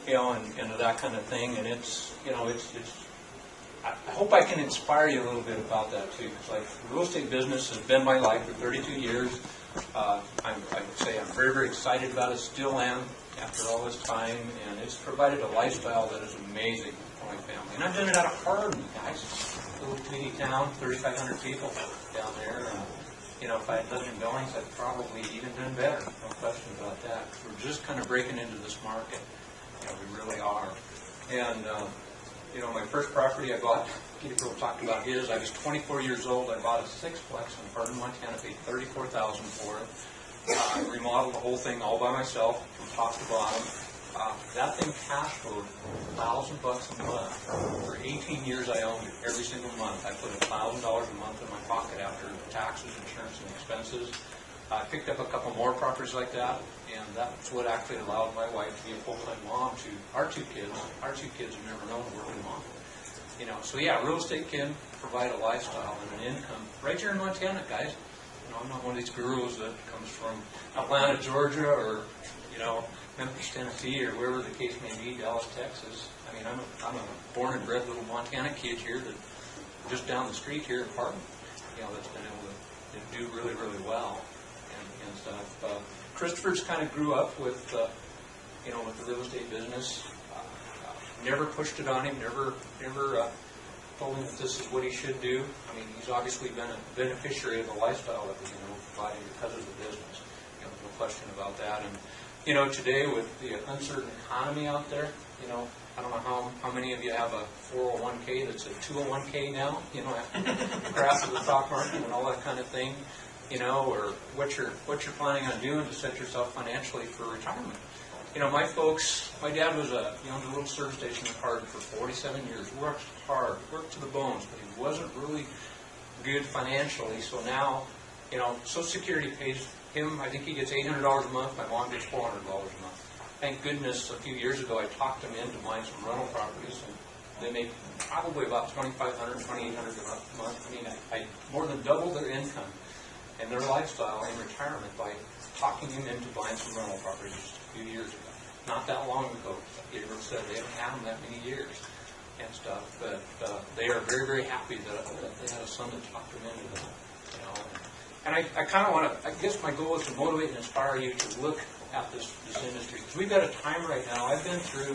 you know, and that kind of thing. And it's, you know, I hope I can inspire you a little bit about that too. Because like the real estate business has been my life for 32 years. I would say I'm very, very excited about it. Still am after all this time, and it's provided a lifestyle that is amazing for my family. And I've done it out of Hardin, guys. Little teeny town, 3,500 people down there. You know, if I had lived in Billings, I'd probably even done better. No question about that. We're just kind of breaking into this market. You know, we really are. And you know, my first property I bought, Gabriel talked about his. I was 24 years old. I bought a sixplex in Hardin, Montana. Paid $34,000 for it. I remodeled the whole thing all by myself, from top to bottom. That thing cash flowed $1,000 a month. For 18 years, I owned it. Every single month, I put $1,000 a month in my pocket after taxes, insurance, and expenses. I picked up a couple more properties like that, and that's what actually allowed my wife to be a full-time mom to our two kids. Our two kids have never known a working mom. You know, so yeah, real estate can provide a lifestyle and an income right here in Montana, guys. You know, I'm not one of these gurus that comes from Atlanta, Georgia, or you know, Memphis, Tennessee, or wherever the case may be, Dallas, Texas. I mean, I'm a born and bred little Montana kid here that just down the street here in Hardin, you know, that's been able to do really, really well and stuff. Christopher's kind of grew up with, you know, with the real estate business. Never pushed it on him. Never told him that this is what he should do. I mean, he's obviously been a beneficiary of the lifestyle that you know provided because of the business. You know, no question about that. And you know, today with the uncertain economy out there, you know, I don't know how many of you have a 401k that's a 201k now. You know, after the crash of the stock market and all that kind of thing. You know, or what you're planning on doing to set yourself financially for retirement. You know, my folks, my dad was a little service station in Hardin for 47 years. Worked hard, worked to the bones, but he wasn't really good financially. So now, you know, Social Security pays him, I think he gets $800 a month. My mom gets $400 a month. Thank goodness a few years ago I talked them into buying some rental properties, and they make probably about $2,500, $2,800 a month. I mean, I more than doubled their income and their lifestyle in retirement by talking him into buying some rental properties just a few years ago. Not that long ago. Gabriel said they haven't had them that many years and stuff, but they are very, very happy that they had a son that talked them into that. You know, and I kind of want to, I guess my goal is to motivate and inspire you to look at this industry. Because we've got a time right now, I've been through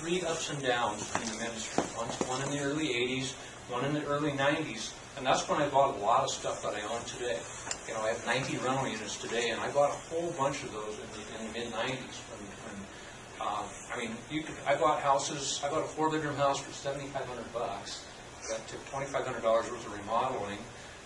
3 ups and downs in the industry. One in the early 80s, one in the early 90s, and that's when I bought a lot of stuff that I own today. You know, I have 90 rental units today, and I bought a whole bunch of those in the mid-90s. I mean, I bought houses. I bought a 4-bedroom house for $7,500. That took $2,500 worth of remodeling.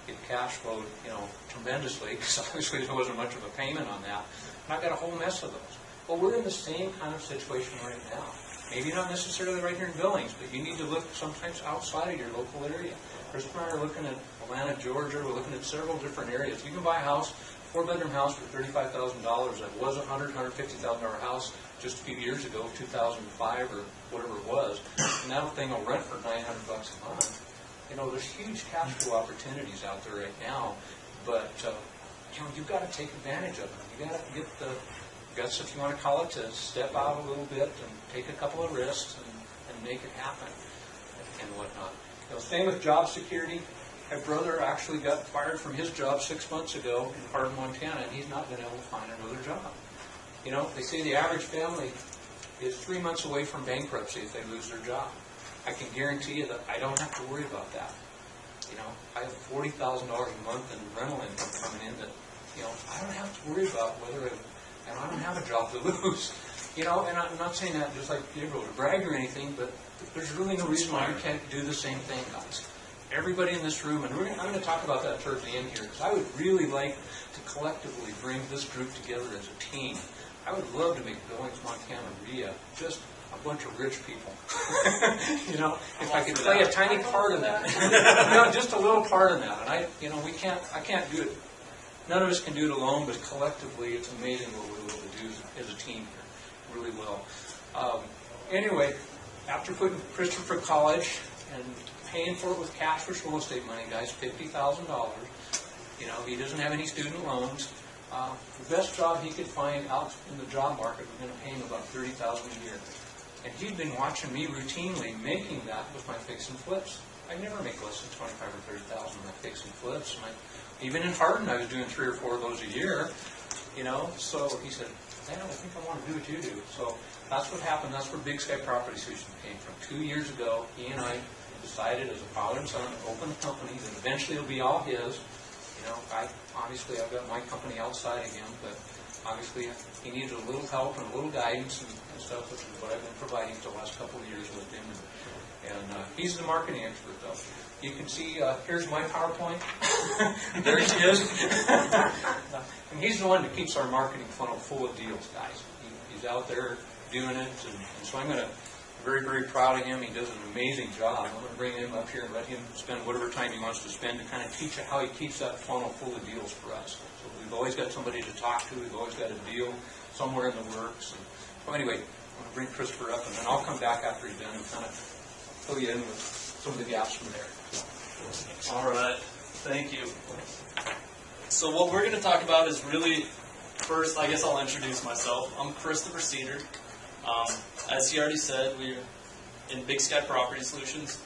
It cash flowed, you know, tremendously because obviously there wasn't much of a payment on that. And I got a whole mess of those. Well, we're in the same kind of situation right now. Maybe not necessarily right here in Billings, but you need to look sometimes outside of your local area. Chris and I are looking at Atlanta, Georgia. We're looking at several different areas. You can buy a house, 4-bedroom house for $35,000. That was a $150,000 house just a few years ago, 2005 or whatever it was. And that thing will rent for $900 a month. You know, there's huge cash flow opportunities out there right now, but you know, you've got to take advantage of them. You got to get the guts, if you want to call it, to step out a little bit and take a couple of risks and make it happen and whatnot. You know, same with job security. My brother actually got fired from his job 6 months ago in Hardin, Montana, and he's not been able to find another job. You know, they say the average family is 3 months away from bankruptcy if they lose their job. I can guarantee you that I don't have to worry about that. You know, I have $40,000 a month in rental income coming in that, you know, I don't have to worry about whether I don't have a job to lose. You know, and I'm not saying that just like Gabriel to brag or anything, but there's really no reason why you can't do the same thing, guys. Everybody in this room, and I'm going to talk about that towards the end here, because I would really like to collectively bring this group together as a team. I would love to make Billings, Montana, REIA just a bunch of rich people. You know, if I could play a tiny part in that, you know, just a little part in that. And I can't do it. None of us can do it alone, but collectively, it's amazing what we're able to do as a team here. Really well. Anyway, after putting Christopher through college and paying for it with cashless real estate money, guys, $50,000. You know, he doesn't have any student loans. the best job he could find out in the job market was going to pay him about $30,000 a year. And he'd been watching me routinely making that with my fix and flips. I never make less than $25,000 or $30,000 on my fix and flips. Even in Hardin, I was doing 3 or 4 of those a year. So he said, "Dad, I think I want to do what you do." So that's what happened. That's where Big Sky Property Solutions came from. 2 years ago, he and I decided as a father and son to open a company that eventually will be all his. I've got my company outside of him, but obviously he needed a little help and a little guidance and stuff, which is what I've been providing for the last couple of years with him. And he's the marketing expert, though. You can see, here's my PowerPoint. There he is. And he's the one that keeps our marketing funnel full of deals, guys. He's out there doing it, and so I'm very, very proud of him. He does an amazing job. I'm going to bring him up here and let him spend whatever time he wants to spend to kind of teach how he keeps that funnel full of deals for us. So we've always got somebody to talk to. We've always got a deal somewhere in the works. So anyway, I'm going to bring Christopher up, and then I'll come back after he's done and kind of fill you in with some of the gaps from there. All right. Thank you. So what we're going to talk about is really, first, I guess I'll introduce myself. I'm Christopher Seder. As he already said, we're in Big Sky Property Solutions.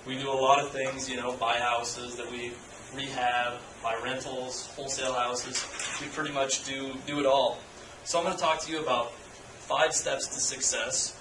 We do a lot of things, buy houses that we rehab, buy rentals, wholesale houses. We pretty much do it all. So I'm going to talk to you about 5 steps to success.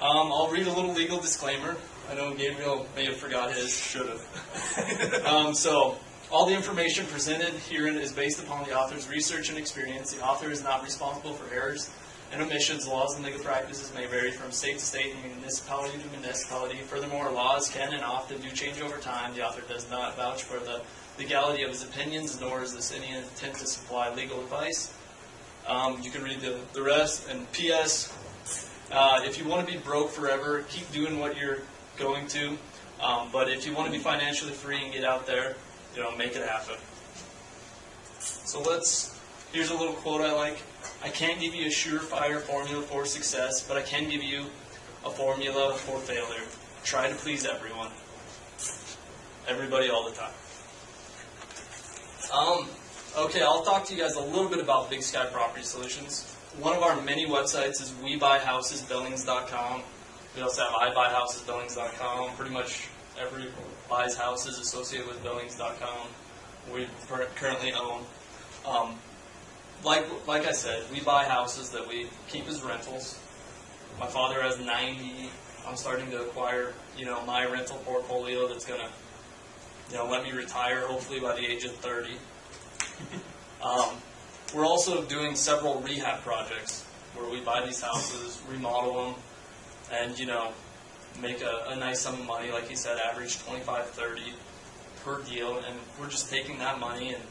I'll read a little legal disclaimer. I know Gabriel may have forgot his. Should have. So, all the information presented herein is based upon the author's research and experience. The author is not responsible for errors and omissions. Laws and legal practices may vary from state to state and municipality to municipality. Furthermore, laws can and often do change over time. The author does not vouch for the legality of his opinions, nor is this any intent to supply legal advice. You can read the rest. And P.S. If you want to be broke forever, keep doing what you're going to. But if you want to be financially free and get out there, make it happen. So here's a little quote I like. I can't give you a surefire formula for success, but I can give you a formula for failure. Try to please everyone. Everybody all the time. Okay, I'll talk to you guys a little bit about Big Sky Property Solutions. One of our many websites is WeBuyHousesBillings.com. We also have IBuyHousesBillings.com. Pretty much every buys houses associated with Billings.com we currently own. Like I said, we buy houses that we keep as rentals. My father has 90. I'm starting to acquire, my rental portfolio that's going to, let me retire hopefully by the age of 30. We're also doing several rehab projects where we buy these houses, remodel them, and, make a nice sum of money. Like he said, average $25, $30 per deal, and we're just taking that money and,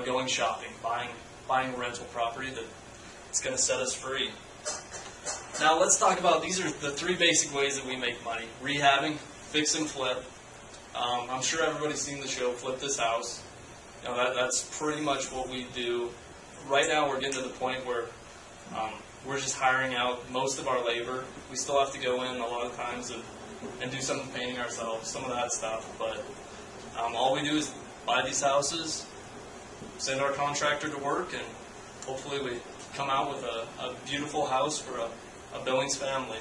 going shopping, buying a rental property that's going to set us free. Now let's talk about, these are the 3 basic ways that we make money. Rehabbing, fix and flip. I'm sure everybody's seen the show, Flip This House. That's pretty much what we do. Right now we're getting to the point where we're just hiring out most of our labor. We still have to go in a lot of times and do some painting ourselves, some of that stuff. But all we do is buy these houses, send our contractor to work, and hopefully we come out with a beautiful house for a Billings family.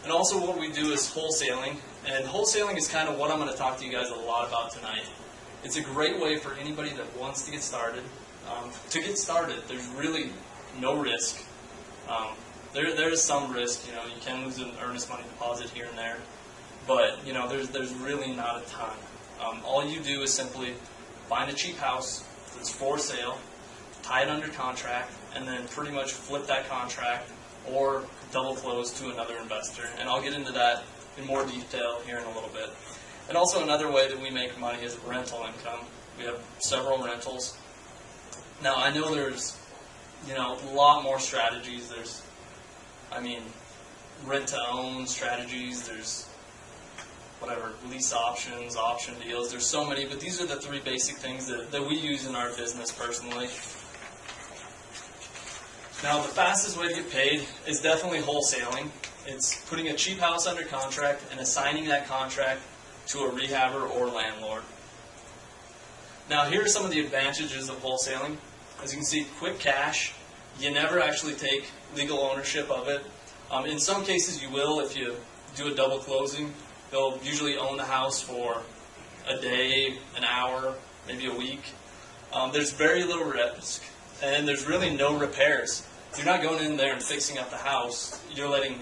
And also what we do is wholesaling. And wholesaling is kind of what I'm going to talk to you guys a lot about tonight. It's a great way for anybody that wants to get started. There's really no risk. There is some risk. You can lose an earnest money deposit here and there, but there's really not a ton. All you do is simply find a cheap house that's for sale, tie it under contract, and then pretty much flip that contract or double close to another investor. And I'll get into that in more detail here in a little bit. And also another way that we make money is rental income. We have several rentals. Now I know there's a lot more strategies. There's rent to own strategies, there's lease options, option deals, there's so many, but these are the 3 basic things that we use in our business personally. Now the fastest way to get paid is definitely wholesaling. It's putting a cheap house under contract and assigning that contract to a rehabber or landlord. Now here are some of the advantages of wholesaling. As you can see, quick cash. You never actually take legal ownership of it. In some cases you will if you do a double closing. They'll usually own the house for a day, an hour, maybe a week. There's very little risk, and there's really no repairs. You're not going in there and fixing up the house. You're letting,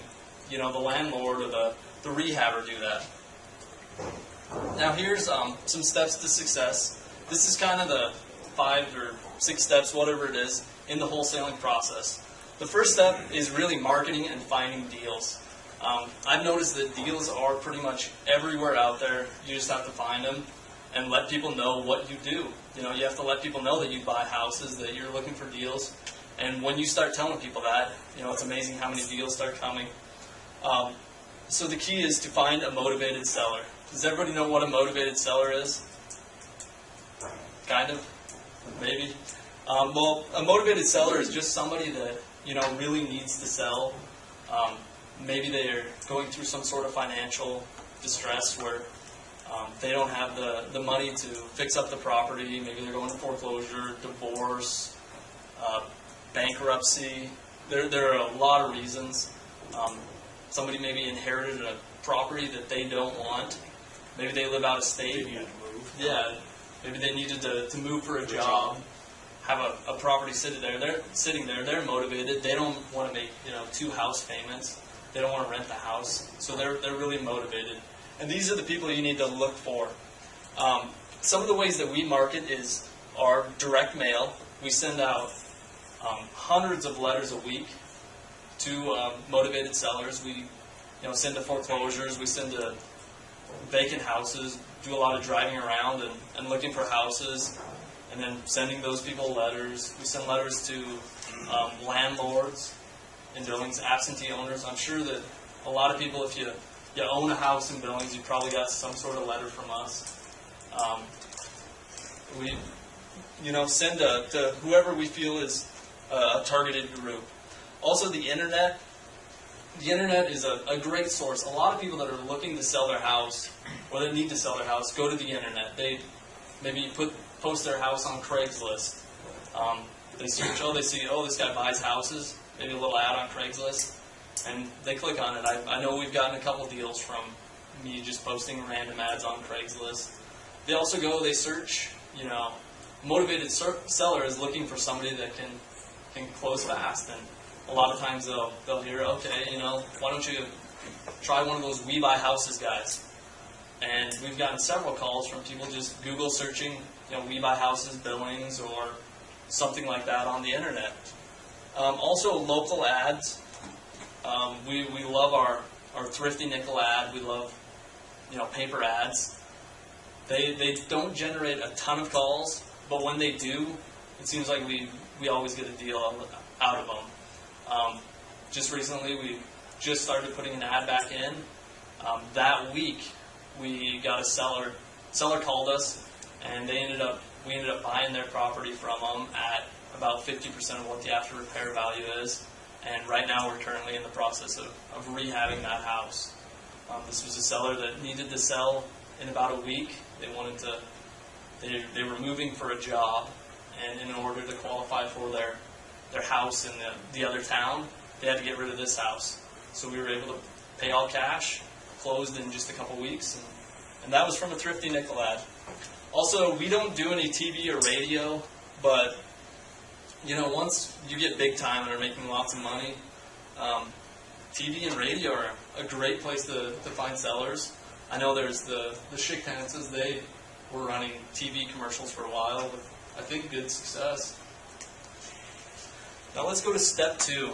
the landlord or the rehabber do that. Now here's some steps to success. This is kind of the 5 or 6 steps, whatever it is, in the wholesaling process. The first step is really marketing and finding deals. I've noticed that deals are pretty much everywhere out there. You just have to find them and let people know what you do. You have to let people know that you buy houses, that you're looking for deals. And when you start telling people that, it's amazing how many deals start coming. So the key is to find a motivated seller. Does everybody know what a motivated seller is? Kind of? Maybe? Well, a motivated seller is just somebody that, really needs to sell. Maybe they are going through some sort of financial distress where they don't have the money to fix up the property. Maybe they're going to foreclosure, divorce, bankruptcy. There are a lot of reasons. Somebody maybe inherited a property that they don't want. Maybe they live out of state. Yeah. Maybe they needed to move for a job. Have a property sitting there. They're motivated. They don't want to make 2 house payments. They don't want to rent the house. So they're really motivated. And these are the people you need to look for. Some of the ways that we market is our direct mail. We send out hundreds of letters a week to motivated sellers. We send to foreclosures. We send to vacant houses. Do a lot of driving around and looking for houses, and then sending those people letters. We send letters to landlords in Billings, absentee owners. I'm sure that a lot of people, if you own a house in Billings, you probably got some sort of letter from us. We send to whoever we feel is a targeted group. Also, the internet. The internet is a great source. A lot of people that are looking to sell their house, or that need to sell their house, go to the internet. They maybe post their house on Craigslist. They search, they see, this guy buys houses. Maybe a little ad on Craigslist, and they click on it. I know we've gotten a couple deals from me just posting random ads on Craigslist. They also they search, motivated seller is looking for somebody that can close fast, and a lot of times they'll hear, okay, why don't you try one of those We Buy Houses guys? And we've gotten several calls from people just Google searching, We Buy Houses Billings or something like that on the internet. Also, local ads. We love our Thrifty Nickel ad. We love, paper ads. They don't generate a ton of calls, but when they do, it seems like we always get a deal out of them. Just recently, we just started putting an ad back in. That week, we got a seller. Seller called us, and we ended up buying their property from them at about 50% of what the after repair value is. And right now, we're currently in the process of rehabbing that house. This was a seller that needed to sell in about a week. They were moving for a job, and in order to qualify for their house in the other town, they had to get rid of this house. So we were able to pay all cash, closed in just a couple weeks, and that was from a Thrifty Nickel ad. Also, we don't do any TV or radio, but once you get big time and are making lots of money, TV and radio are a great place to find sellers. I know there's the Schick Tenances. They were running TV commercials for a while with, I think, good success. Now let's go to step 2.